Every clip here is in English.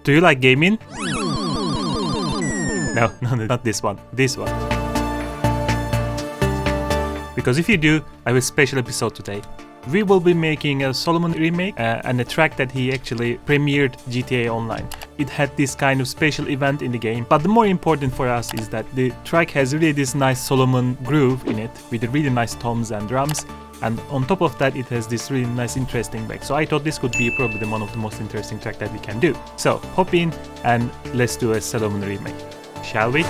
Do you like gaming? No, not this one. This one. Because if you do, I have a special episode today. We will be making a Solomun remake and a track that he actually premiered GTA Online. It had this kind of special event in the game, but the more important for us is that the track has really this nice Solomun groove in it with really nice toms and drums, and on top of that it has this really nice interesting bass. So I thought this could be probably one of the most interesting tracks that we can do. So hop in and let's do a Solomun remake. Shall we?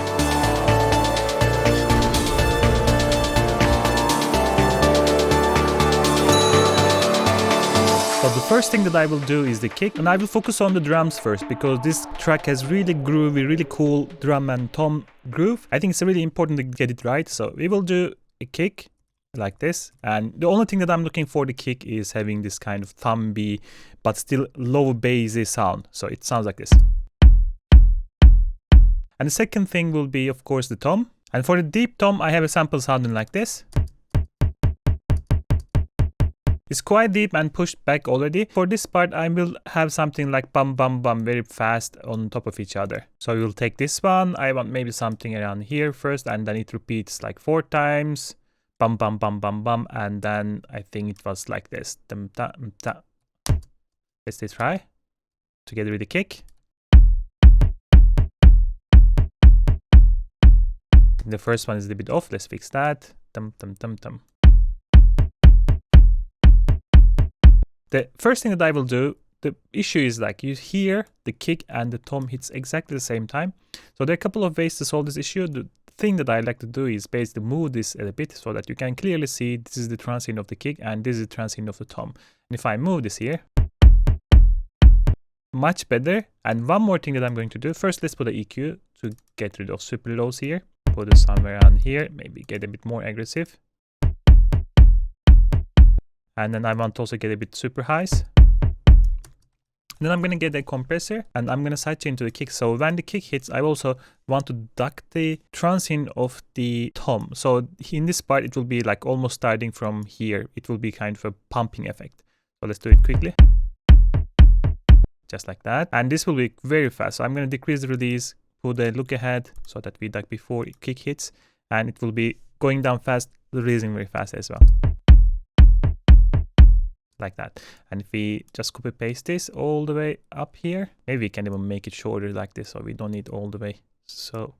So the first thing that I will do is the kick, and I will focus on the drums first because this track has really groovy, really cool drum and tom groove. I think it's really important to get it right. So we will do a kick like this, and the only thing that I'm looking for the kick is having this kind of thumpy but still low bassy sound. So it sounds like this. And the second thing will be, of course, the tom. And for the deep tom, I have a sample sounding like this. It's quite deep and pushed back already. For this part, I will have something like bum bum bum very fast on top of each other. So we will take this one. I want maybe something around here first, and then it repeats like 4 times. Bum bum bum bum bum, and then I think it was like this. Let's try together with the kick. The first one is a bit off. Let's fix that. Tum tum tum tum. The first thing that I will do, the issue is like you hear the kick and the tom hits exactly the same time. So there are a couple of ways to solve this issue. The thing that I like to do is basically move this a bit so that you can clearly see this is the transient of the kick and this is the transient of the tom. And if I move this here, much better. And one more thing that I'm going to do, first let's put an EQ to get rid of super lows here. Put it somewhere around here, maybe get a bit more aggressive. And then I want to also get a bit super highs. Then I'm going to get a compressor and I'm going to sidechain to the kick. So when the kick hits, I also want to duck the transient of the tom. So in this part, it will be like almost starting from here. It will be kind of a pumping effect. So let's do it quickly. Just like that. And this will be very fast. So I'm going to decrease the release, put the look ahead so that we duck before kick hits. And it will be going down fast, releasing very fast as well. Like that. And if we just copy paste this all the way up here, maybe we can even make it shorter like this so we don't need all the way. So,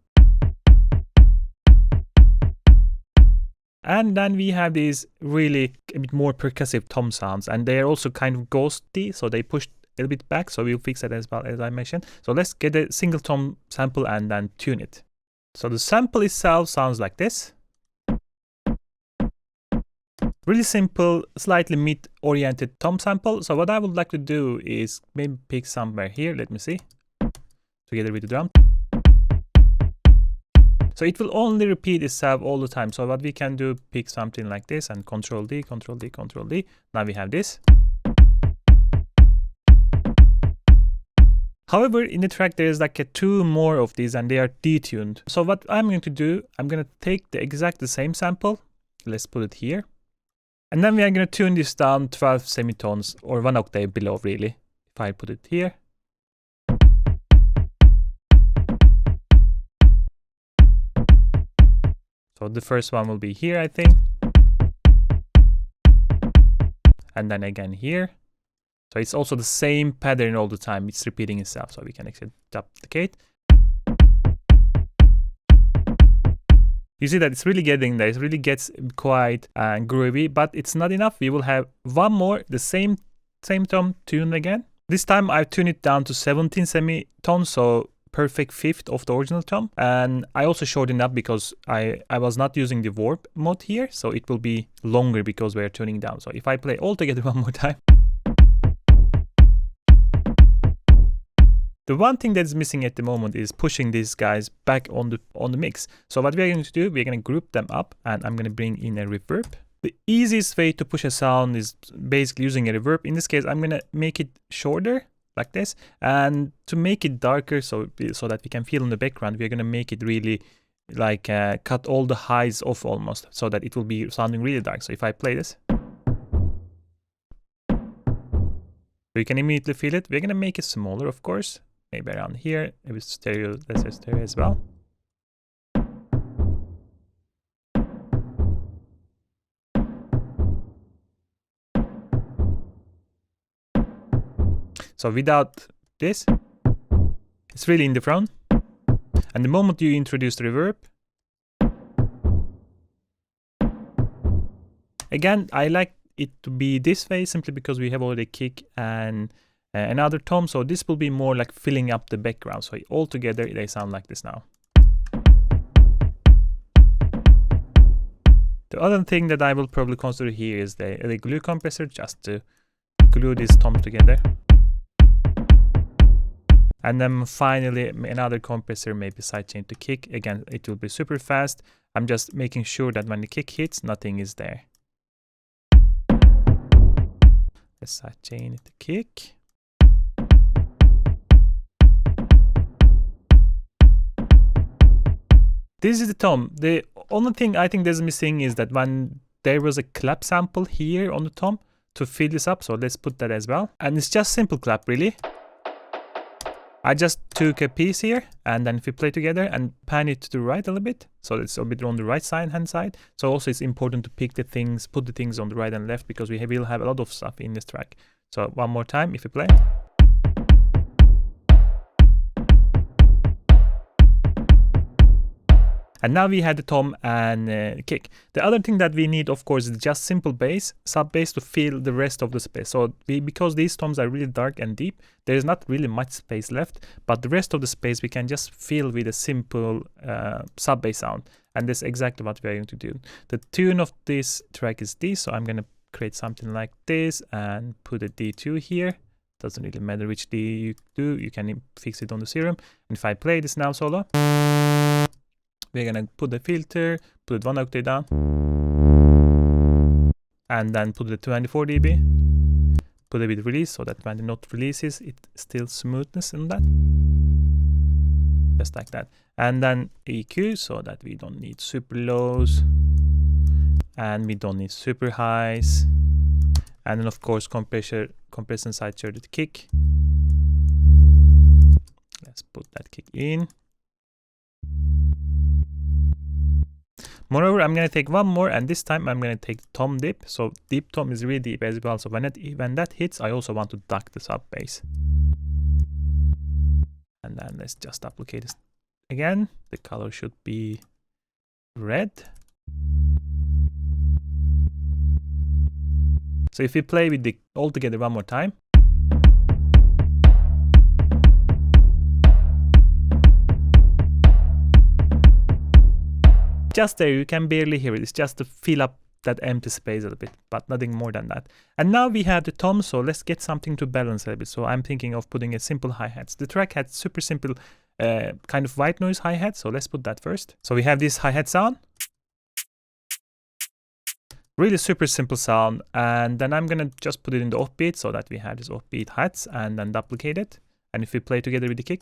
and then we have these really a bit more percussive tom sounds, and they are also kind of ghosty, so they push a little bit back. So we'll fix that as well, as I mentioned. So let's get a single tom sample and then tune it. So the sample itself sounds like this. Really simple, slightly mid-oriented tom sample. So what I would like to do is maybe pick somewhere here, let me see, together with the drum. So it will only repeat itself all the time. So what we can do, pick something like this and Control D, Control D, Control D. Now we have this. However, in the track there is like 2 more of these and they are detuned. So what I'm going to do, I'm going to take the same sample. Let's put it here. And then we are going to tune this down 12 semitones or 1 octave below, really. If I put it here. So the first one will be here, I think. And then again here. So it's also the same pattern all the time. It's repeating itself. So we can actually duplicate. You see that it's really getting there. It really gets quite groovy, but it's not enough. We will have one more, the same tom tune again. This time I've tuned it down to 17 semitones, so perfect fifth of the original tom. And I also shortened up because I was not using the warp mode here, so it will be longer because we're tuning down. So if I play all together one more time. The one thing that's missing at the moment is pushing these guys back on the mix. So what we're going to do, we're going to group them up and I'm going to bring in a reverb. The easiest way to push a sound is basically using a reverb. In this case, I'm going to make it shorter like this, and to make it darker so that we can feel in the background, we're going to make it really like cut all the highs off almost so that it will be sounding really dark. So if I play this, you can immediately feel it. We're going to make it smaller, of course. maybe around here, maybe stereo, let's say stereo as well. So without this, it's really in the front. And the moment you introduce the reverb, again, I like it to be this way simply because we have already kick and another tom. So this will be more like filling up the background. So all together, they sound like this now. The other thing that I will probably consider here is the glue compressor, just to glue these toms together. And then finally another compressor, maybe sidechain to kick. Again, it will be super fast. I'm just making sure that when the kick hits, nothing is there. Let's sidechain it to kick. This is the tom. The only thing I think that's missing is that when there was a clap sample here on the tom to fill this up. So let's put that as well. And it's just simple clap really. I just took a piece here, and then if we play together and pan it to the right a little bit, so it's a bit on the right hand side. So also it's important to pick the things, put the things on the right and left, because we will have a lot of stuff in this track. So one more time, if we play. And now we had the tom and kick. The other thing that we need, of course, is just simple bass, sub bass to fill the rest of the space. So because these toms are really dark and deep, there is not really much space left, but the rest of the space we can just fill with a simple sub bass sound. And that's exactly what we are going to do. The tune of this track is D, so I'm going to create something like this and put a D2 here. Doesn't really matter which D you do, you can fix it on the serum. And if I play this now solo, we're gonna put the filter, put it 1 octave down, and then put the 24 dB, put a bit release so that when the note releases, it still smoothness in that, just like that. And then EQ so that we don't need super lows, and we don't need super highs, and then of course compression sidechain to kick. Let's put that kick in. Moreover, I'm going to take one more, and this time I'm going to take tom dip. So deep tom is really deep as well. So when that hits, I also want to duck the sub bass. And then let's just duplicate this again. The color should be red. So if we play with the all together one more time. Just there, you can barely hear it. It's just to fill up that empty space a little bit, but nothing more than that. And now we have the tom, so let's get something to balance a little bit. So I'm thinking of putting a simple hi-hats. The track had super simple kind of white noise hi-hat, so let's put that first. So we have this hi-hat sound. Really super simple sound, and then I'm gonna just put it in the offbeat so that we have this offbeat hats, and then duplicate it. And if we play together with the kick,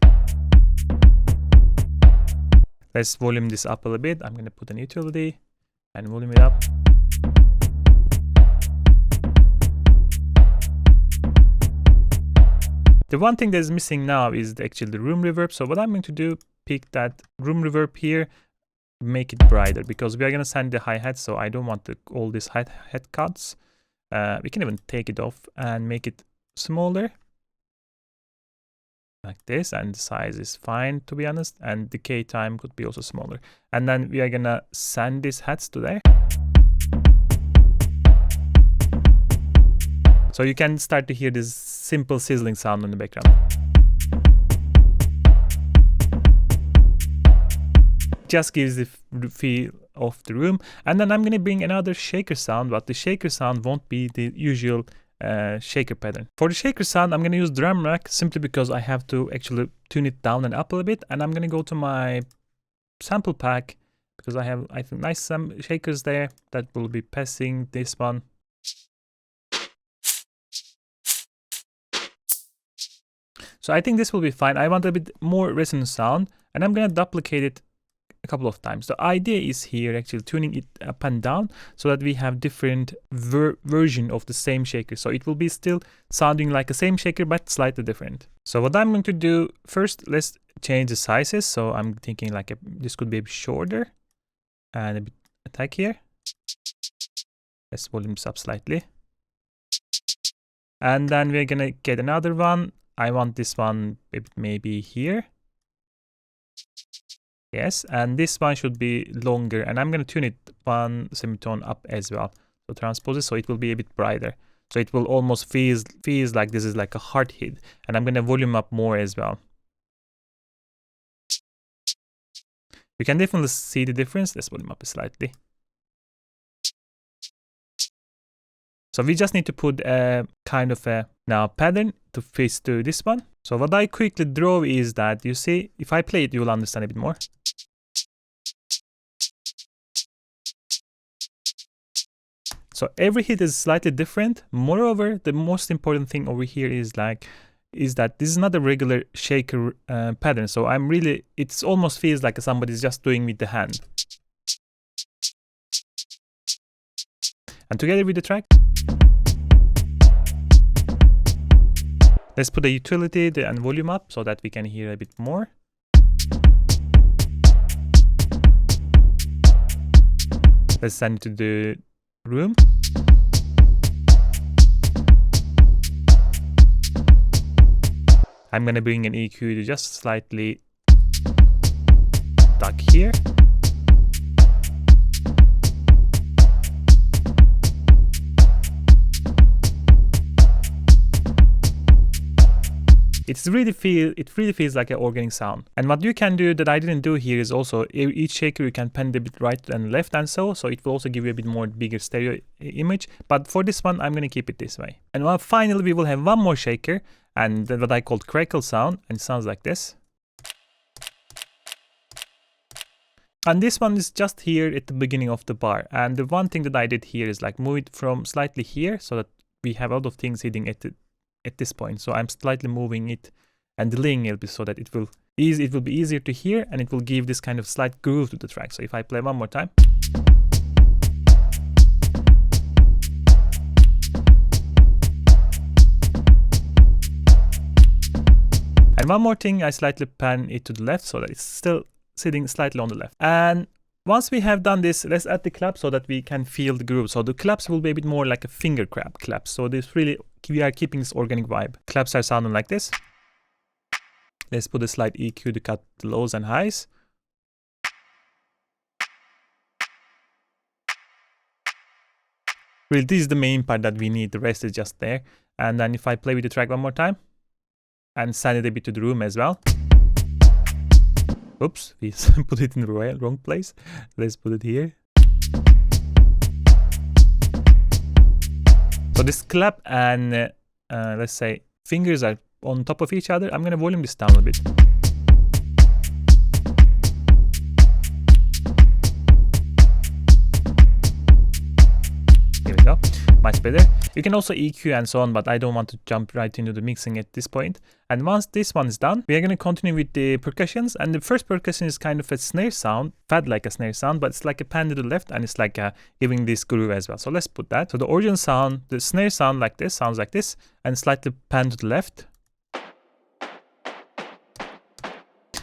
let's volume this up a little bit. I'm going to put an utility and volume it up. The one thing that is missing now is actually the room reverb. So what I'm going to do, pick that room reverb here, make it brighter, because we are going to send the hi-hat, so I don't want all these hi-hat cuts. We can even take it off and make it smaller. Like this, and the size is fine, to be honest, and decay time could be also smaller. And then we are gonna send these hats to there. So you can start to hear this simple sizzling sound in the background. Just gives the feel of the room. And then I'm gonna bring another shaker sound, but the shaker sound won't be the usual shaker pattern. For the shaker sound, I'm going to use drum rack simply because I have to actually tune it down and up a little bit. And I'm going to go to my sample pack because I have, I think, nice shakers there that will be passing this one. So I think this will be fine. I want a bit more resonant sound, and I'm going to duplicate it couple of times. The idea is here actually tuning it up and down so that we have different version of the same shaker. So it will be still sounding like the same shaker but slightly different. So what I'm going to do first, let's change the sizes. So I'm thinking like this could be a bit shorter and a bit attack here. Let's volume this up slightly. And then we're gonna get another one. I want this one maybe here. Yes, and this one should be longer, and I'm gonna tune it one semitone up as well. So transpose it so it will be a bit brighter. So it will almost feels like this is like a hard hit, and I'm gonna volume up more as well. You can definitely see the difference. Let's volume up slightly. So we just need to put a kind of a now pattern to fit to this one. So what I quickly draw is that, you see, if I play it, you will understand a bit more. So every hit is slightly different. Moreover, the most important thing over here is that this is not a regular shaker pattern. So it almost feels like somebody's just doing with the hand. And together with the track, let's put the utility and volume up so that we can hear a bit more. Let's send it to the room. I'm gonna bring an EQ to just slightly duck here. It really feels like an organic sound. And what you can do that I didn't do here is also each shaker you can pan a bit right and left and so it will also give you a bit more bigger stereo image. But for this one, I'm gonna keep it this way. And finally, we will have one more shaker, and what I called crackle sound, and it sounds like this. And this one is just here at the beginning of the bar. And the one thing that I did here is like move it from slightly here so that we have a lot of things hitting at this point. So I'm slightly moving it and delaying it so that it will be easier to hear, and it will give this kind of slight groove to the track. So if I play one more time. And one more thing, I slightly pan it to the left so that it's still sitting slightly on the left. And once we have done this, let's add the clap so that we can feel the groove. So the claps will be a bit more like a finger clap. So this really, we are keeping this organic vibe. Claps are sounding like this. Let's put a slight EQ to cut the lows and highs. Really, this is the main part that we need. The rest is just there. And then if I play with the track one more time and send it a bit to the room as well. Oops, we put it in the wrong place. Let's put it here. So this clap and let's say fingers are on top of each other. I'm gonna volume this down a bit. Here we go, much better. You can also EQ and so on, but I don't want to jump right into the mixing at this point. And once this one is done, we are going to continue with the percussions. And the first percussion is kind of a snare sound, felt like a snare sound, but it's like a pan to the left, and it's like giving this groove as well. So let's put that. So the original sound, the snare sound like this, sounds like this, and slightly pan to the left.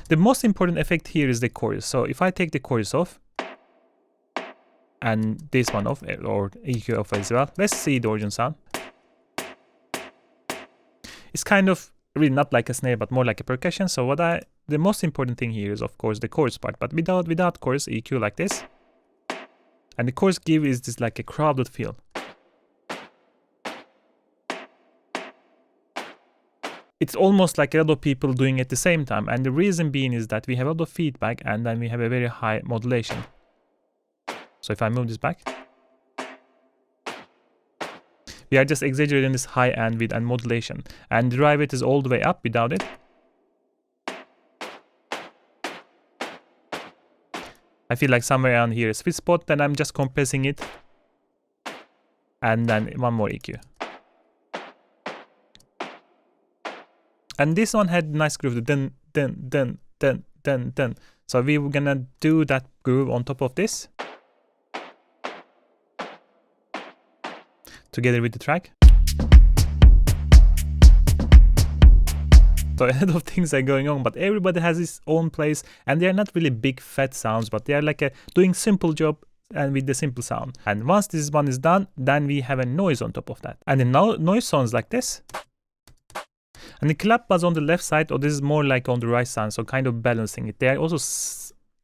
The most important effect here is the chorus. So if I take the chorus off, and this one off, or EQ off as well. Let's see the original sound. It's kind of really not like a snare, but more like a percussion. So the most important thing here is of course the chorus part, but without chorus, EQ like this. And the chorus give is this like a crowded feel. It's almost like a lot of people doing it at the same time. And the reason being is that we have a lot of feedback, and then we have a very high modulation. So if I move this back, we are just exaggerating this high end with and modulation, and drive it is all the way up without it. I feel like somewhere around here is sweet spot, then I'm just compressing it, and then one more EQ. And this one had nice groove, the dun dun dun dun dun dun. So we were gonna do that groove on top of this, together with the track. So a lot of things are going on, but everybody has his own place, and they are not really big fat sounds, but they are like doing simple job and with the simple sound. And once this one is done, then we have a noise on top of that. And the noise sounds like this. And the clap was on the left side, or this is more like on the right side, so kind of balancing it. They are also,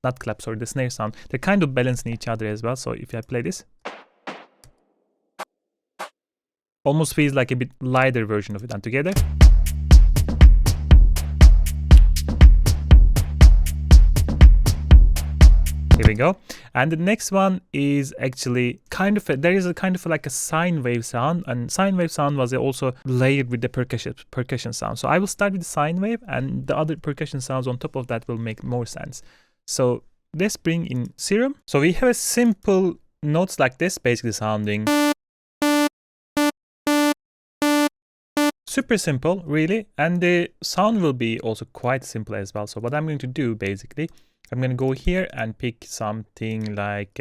not clap, sorry, the snare sound. They're kind of balancing each other as well. So if I play this, almost feels like a bit lighter version of it, and together. Here we go. And the next one is actually kind of there is a kind of like a sine wave sound, and sine wave sound was also layered with the percussion sound. So I will start with the sine wave, and the other percussion sounds on top of that will make more sense. So let's bring in Serum. So we have a simple notes like this, basically sounding super simple, really, and the sound will be also quite simple as well. So what I'm going to do, basically, I'm going to go here and pick something like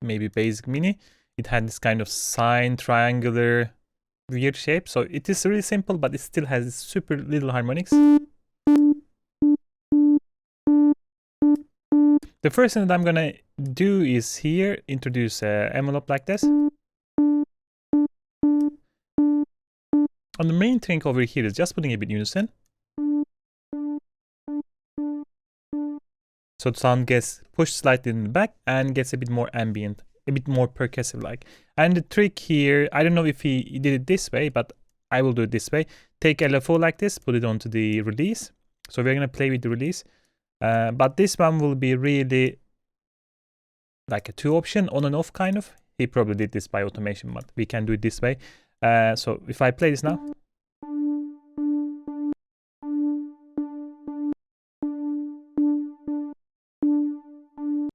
maybe basic mini. It had this kind of sine triangular weird shape. So it is really simple, but it still has super little harmonics. The first thing that I'm going to do is here introduce an envelope like this. And the main thing over here is just putting a bit unison. So the sound gets pushed slightly in the back and gets a bit more ambient, a bit more percussive like. And the trick here, I don't know if he did it this way, but I will do it this way. Take LFO like this, put it onto the release. So we're going to play with the release. But this one will be really like a 2 option, on and off kind of. He probably did this by automation, but we can do it this way. So if I play this now.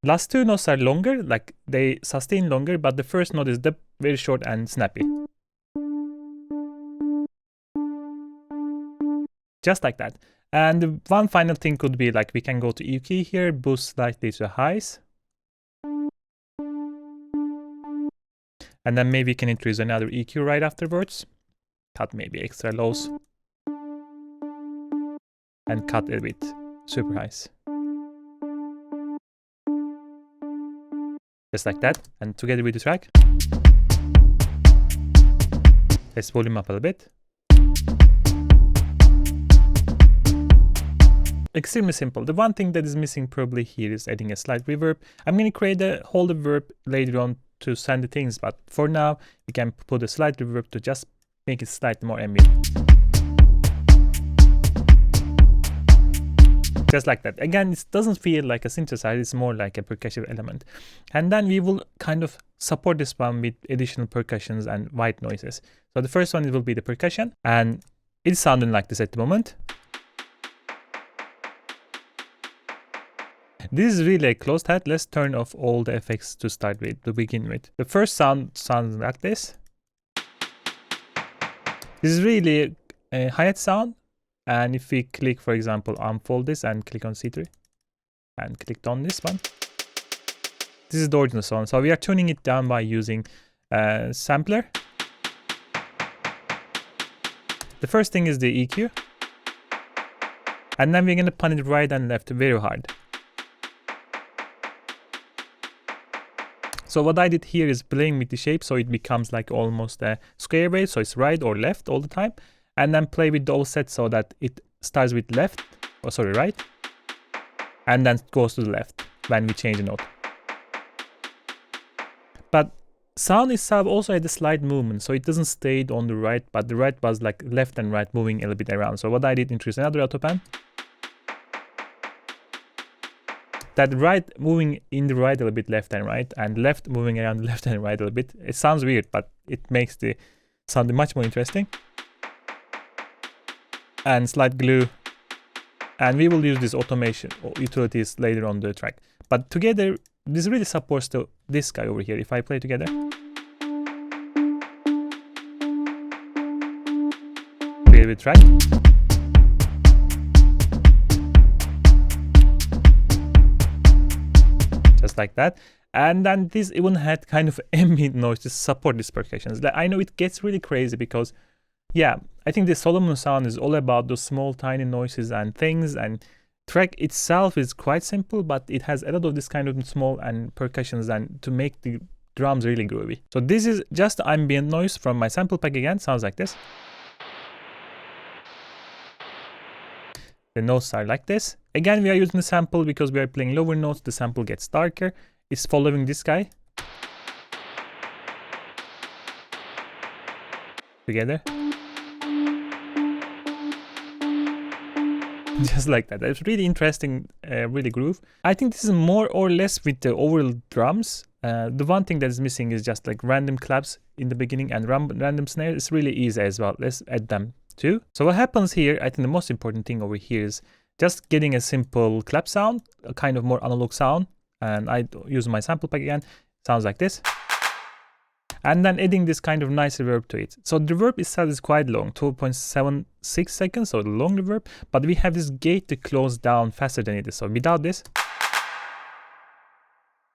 Last 2 notes are longer, like they sustain longer, but the first note is very short and snappy. Just like that. And the one final thing could be like we can go to EQ here, boost slightly to highs. And then maybe we can introduce another EQ right afterwards. Cut maybe extra lows. And cut it with super highs. Just like that, and together with the track. Let's volume up a little bit. Extremely simple. The one thing that is missing probably here is adding a slight reverb. I'm going to create a whole reverb later on to send the things, but for now we can put a slight reverb to just make it slightly more ambient. Just like that. Again, it doesn't feel like a synthesizer, it's more like a percussive element. And then we will kind of support this one with additional percussions and white noises. So the first one, it will be the percussion, and it's sounding like this at the moment. This is really a closed hat. Let's turn off all the effects to start with, to begin with. The first sound sounds like this. This is really a hi-hat sound. And if we click, for example, unfold this and click on C3 and click on this one, this is the original sound. So we are tuning it down by using a sampler. The first thing is the EQ. And then we're going to pan it right and left very hard. So what I did here is playing with the shape so it becomes like almost a square wave. So it's right or left all the time. And then play with the offset so that it starts with left, or sorry, right, and then goes to the left when we change the note. But sound itself also had a slight movement, so it doesn't stay on the right, but the right was like left and right moving a little bit around. So what I did, introduce another autopan. That right moving in the right a little bit, left and right, and left moving around left and right a little bit. It sounds weird, but it makes the sound much more interesting. And slight glue, and we will use this automation or utilities later on the track. But together, this really supports this guy over here. If I play together, play with track. like that. And then this even had kind of ambient noise to support these percussions. I know it gets really crazy because, yeah, I think the Solomun sound is all about those small tiny noises and things, and track itself is quite simple, but it has a lot of this kind of small and percussions and to make the drums really groovy. So this is just ambient noise from my sample pack again, sounds like this. The notes are like this. Again, we are using the sample because we are playing lower notes, the sample gets darker. It's following this guy. Together. Just like that. It's really interesting, really groove. I think this is more or less with the overall drums. The one thing that is missing is just like random claps in the beginning and random snare. It's really easy as well. Let's add them too. So what happens here, I think the most important thing over here is just getting a simple clap sound, a kind of more analog sound. And I use my sample pack again. Sounds like this. And then adding this kind of nice reverb to it. So the reverb itself is quite long, 2.76 seconds, so the long reverb, but we have this gate to close down faster than it is. So without this,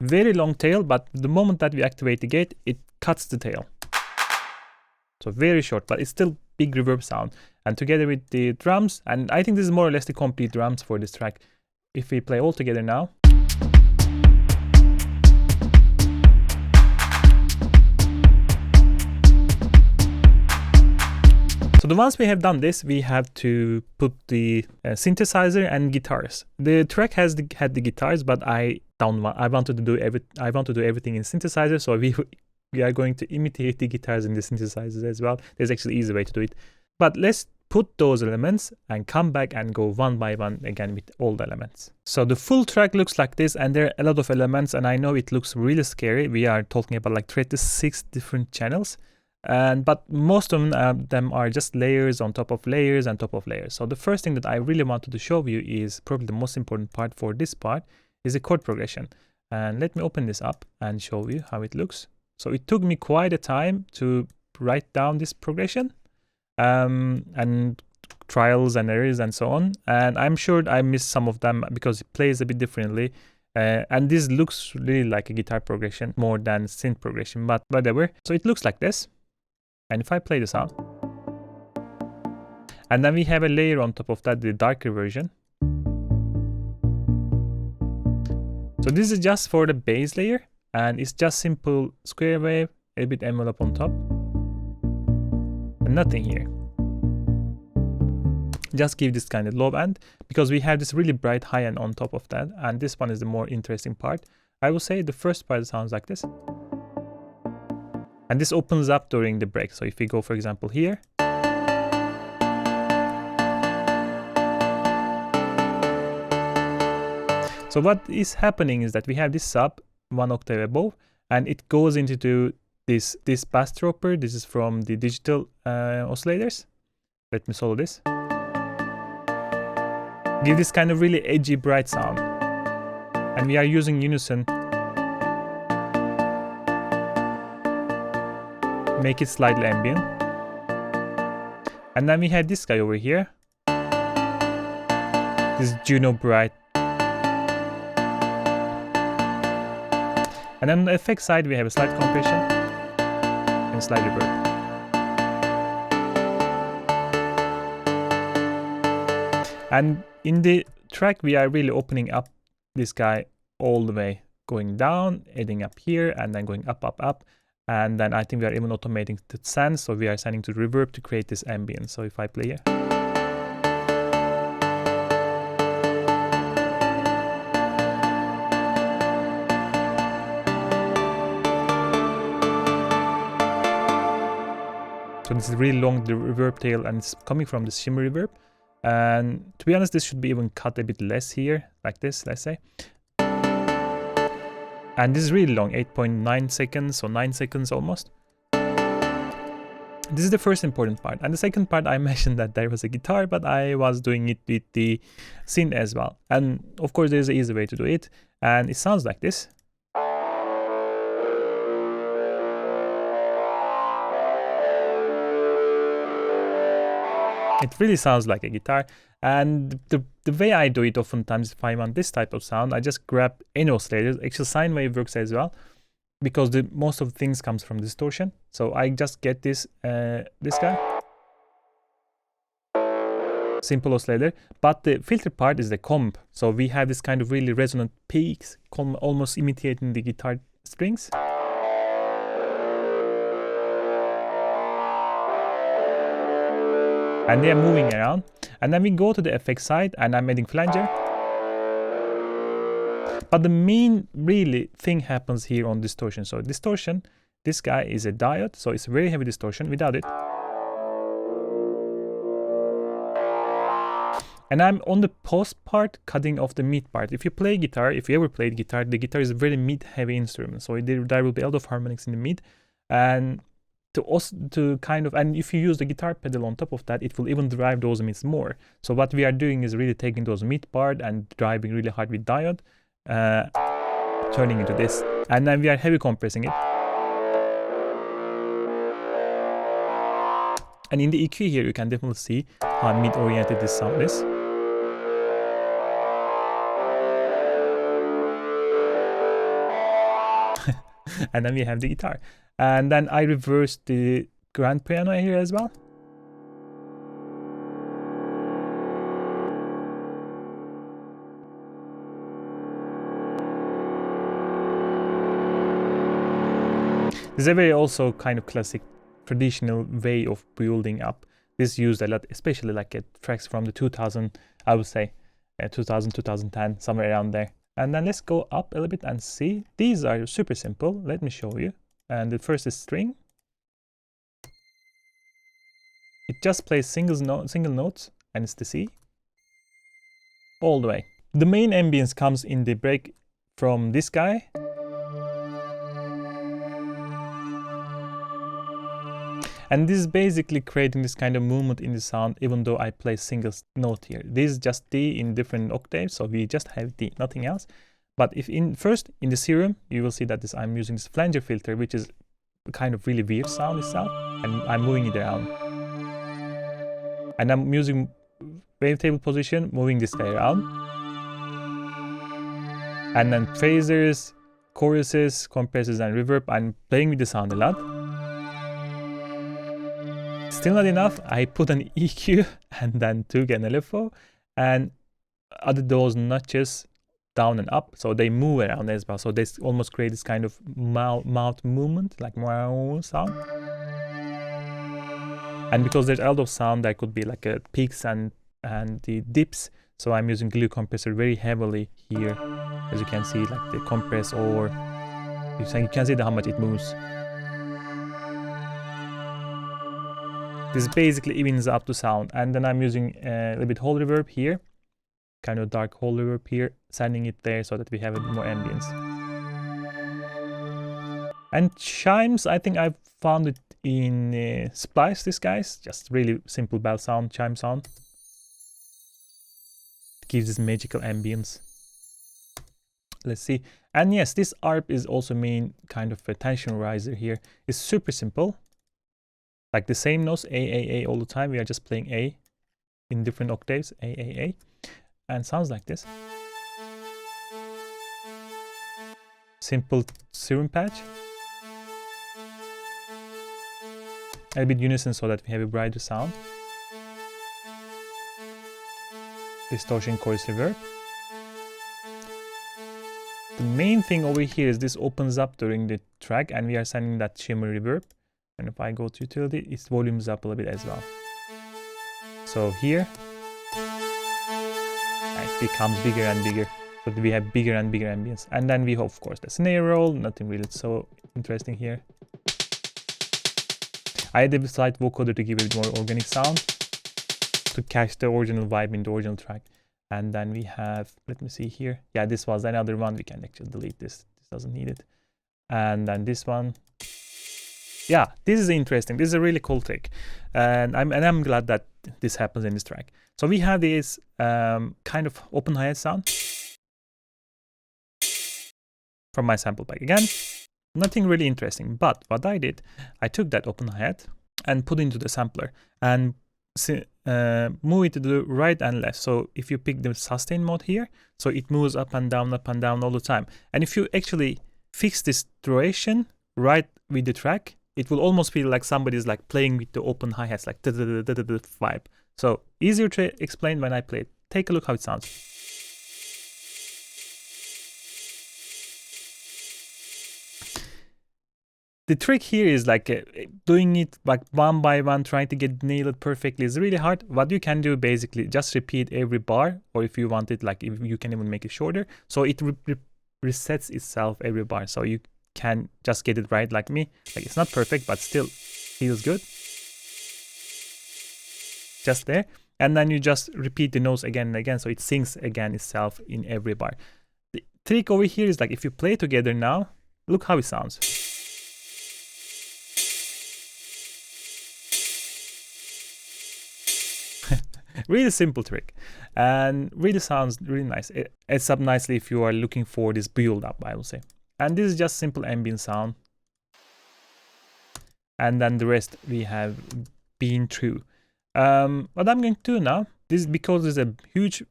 very long tail, but the moment that we activate the gate, it cuts the tail. So very short, but it's still big reverb sound. And together with the drums, and I think this is more or less the complete drums for this track. If we play all together now. So the once we have done this, we have to put the synthesizer and guitars. The track has had the guitars, but I wanted to do everything in synthesizer. So we are going to imitate the guitars in the synthesizers as well. There's actually an easy way to do it. But let's put those elements and come back and go one by one again with all the elements. So the full track looks like this, and there are a lot of elements, and I know it looks really scary. We are talking about like 36 different channels. But most of them are just layers on top of layers on top of layers. So the first thing that I really wanted to show you is probably the most important part for this part is the chord progression. And let me open this up and show you how it looks. So it took me quite a time to write down this progression and trials and errors and so on. And I'm sure I missed some of them because it plays a bit differently. And this looks really like a guitar progression more than synth progression, but whatever. So it looks like this. And if I play the sound, and then we have a layer on top of that, the darker version. So this is just for the bass layer, and it's just simple square wave, a bit envelope on top, and nothing here. Just give this kind of low end, because we have this really bright high end on top of that, and this one is the more interesting part. I will say the first part sounds like this. And this opens up during the break. So if we go, for example, here. So what is happening is that we have this sub 1 octave above, and it goes into this bass dropper. This is from the digital oscillators. Let me solo this. Give this kind of really edgy, bright sound. And we are using unison. Make it slightly ambient. And then we had this guy over here. This Juno Bright. And then on the effect side, we have a slight compression and slight reverb. And in the track, we are really opening up this guy all the way, going down, adding up here, and then going up, up, up. And then I think we are even automating the send, so we are sending to reverb to create this ambient. So if I play here. So this is really long, the reverb tail, and it's coming from the shimmer reverb. And to be honest, this should be even cut a bit less here, like this, let's say. And this is really long, 8.9 seconds, so 9 seconds almost. This is the first important part. And the second part, I mentioned that there was a guitar, but I was doing it with the synth as well. And of course, there's an easy way to do it. And it sounds like this. It really sounds like a guitar. And the the way I do it oftentimes, if I want this type of sound, I just grab any oscillator. Actually, sine wave works as well, because most of the things comes from distortion. So I just get this guy, simple oscillator, but the filter part is the comb. So we have this kind of really resonant peaks, almost imitating the guitar strings. And they are moving around. And then we go to the effect side, and I'm adding flanger. But the main really thing happens here on distortion. So distortion, this guy is a diode, so it's very heavy distortion. Without it, and I'm on the post part cutting off the mid part. If you play guitar, if you ever played guitar, the guitar is a very mid heavy instrument, so there will be a lot of harmonics in the mid, and to kind of, and if you use the guitar pedal on top of that, it will even drive those mids more. So what we are doing is really taking those mid part and driving really hard with diode, turning into this, and then we are heavy compressing it. And in the EQ here, you can definitely see how mid-oriented this sound is. And then we have the guitar. And then I reversed the grand piano here as well. This is a very also kind of classic traditional way of building up. This is used a lot, especially like at tracks from the 2000, I would say 2000, 2010, somewhere around there. And then let's go up a little bit and see. These are super simple. Let me show you. And the first is string. It just plays single notes, and it's the C all the way. The main ambience comes in the break from this guy. And this is basically creating this kind of movement in the sound, even though I play single note here. This is just D in different octaves, so we just have D, nothing else. But if first in the serum, you will see that I'm using this flanger filter, which is kind of really weird sound itself, and I'm moving it around. And I'm using wavetable position, moving this way around. And then phasers, choruses, compressors, and reverb. I'm playing with the sound a lot. Still not enough, I put an EQ and then took an LFO and added those notches down and up, so they move around as well. So they almost create this kind of mouth movement, like meow sound. And because there's a lot of sound, there could be like a peaks and the dips. So I'm using glue compressor very heavily here, as you can see, like the compress, or you can see how much it moves. This basically evens up the sound. And then I'm using a little bit hole reverb here, kind of dark hole reverb here, sending it there so that we have a bit more ambience. And chimes, I think I've found it in Splice, this guy's just really simple bell sound, chime sound. It gives this magical ambience. Let's see. And yes, this ARP is also main kind of a tension riser here. It's super simple. Like the same notes, A, all the time. We are just playing A in different octaves, A. And sounds like this. Simple serum patch. A bit unison so that we have a brighter sound. Distortion, chorus, reverb. The main thing over here is this opens up during the track, and we are sending that shimmer reverb. And if I go to utility, it volumes up a little bit as well. So here, it becomes bigger and bigger. So we have bigger and bigger ambience. And then we have, of course, the snare roll. Nothing really so interesting here. I added a slight vocoder to give it more organic sound, to catch the original vibe in the original track. And then we have, let me see here. Yeah, this was another one. We can actually delete this. This doesn't need it. And then this one. Yeah, this is interesting. This is a really cool trick, and I'm glad that this happens in this track. So we have this kind of open hi-hat sound from my sample pack. Again, nothing really interesting, but what I did, I took that open hi-hat and put it into the sampler and move it to the right and left. So if you pick the sustain mode here, so it moves up and down all the time. And if you actually fix this duration right with the track, it will almost feel like somebody's like playing with the open hi-hats, like vibe. So easier to explain when I play it. Take a look how it sounds. The trick here is like doing it like one by one, trying to get nailed perfectly is really hard. What you can do basically, just repeat every bar, or if you want it, like if you can even make it shorter, so it resets itself every bar. So you can just get it right like me. Like it's not perfect, but still feels good. Just there. And then you just repeat the notes again and again, so it syncs again itself in every bar. The trick over here is like if you play together now, look how it sounds. Really simple trick, and really sounds really nice. It adds up nicely if you are looking for this build up, I will say. And this is just simple ambient sound. And then the rest we have been through. What I'm going to do now, this is because it's a huge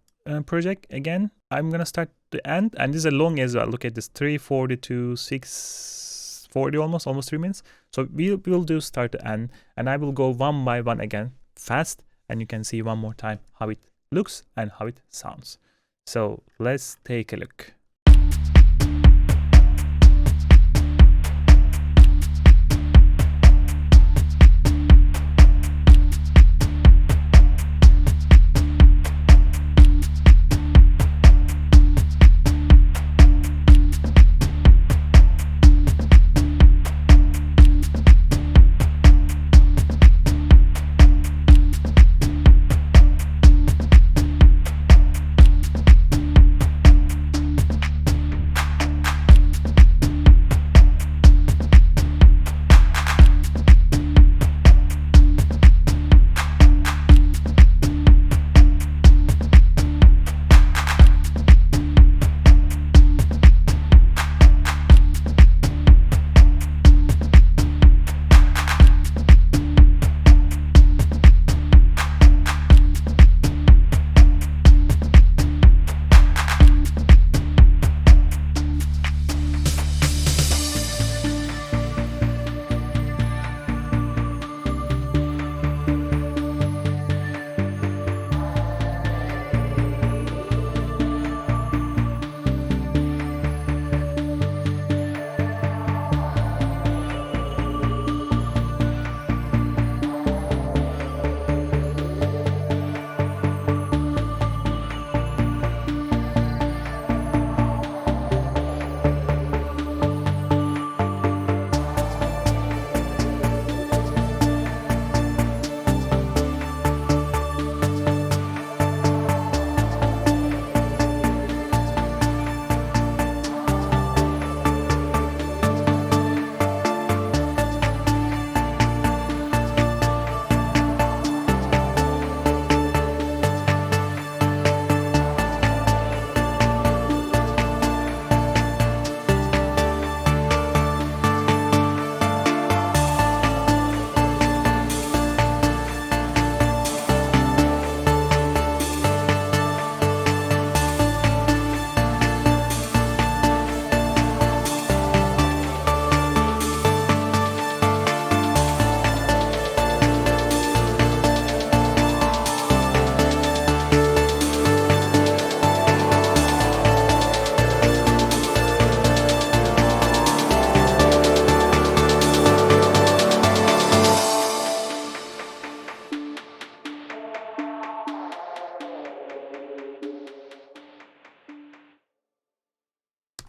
project again, I'm gonna start the end, and this is a long as well. Look at this, 3:40 to 6:40, almost 3 minutes. So we'll do start to end, and I will go one by one again, fast. And you can see one more time how it looks and how it sounds. So let's take a look.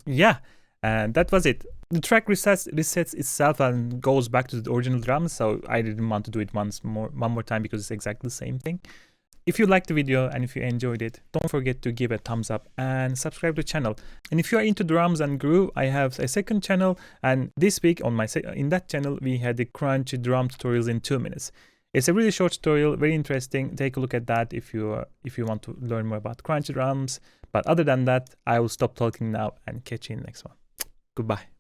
Yeah, and that was it. The track resets itself and goes back to the original drums, so I didn't want to do it one more time because it's exactly the same thing. If you liked the video and if you enjoyed it, don't forget to give a thumbs up and subscribe to the channel. And if you are into drums and groove, I have a second channel, and this week on in that channel we had the crunch drum tutorials in 2 minutes. It's a really short tutorial, very interesting. Take a look at that if you want to learn more about crunch drums. But other than that, I will stop talking now and catch you in the next one. Goodbye.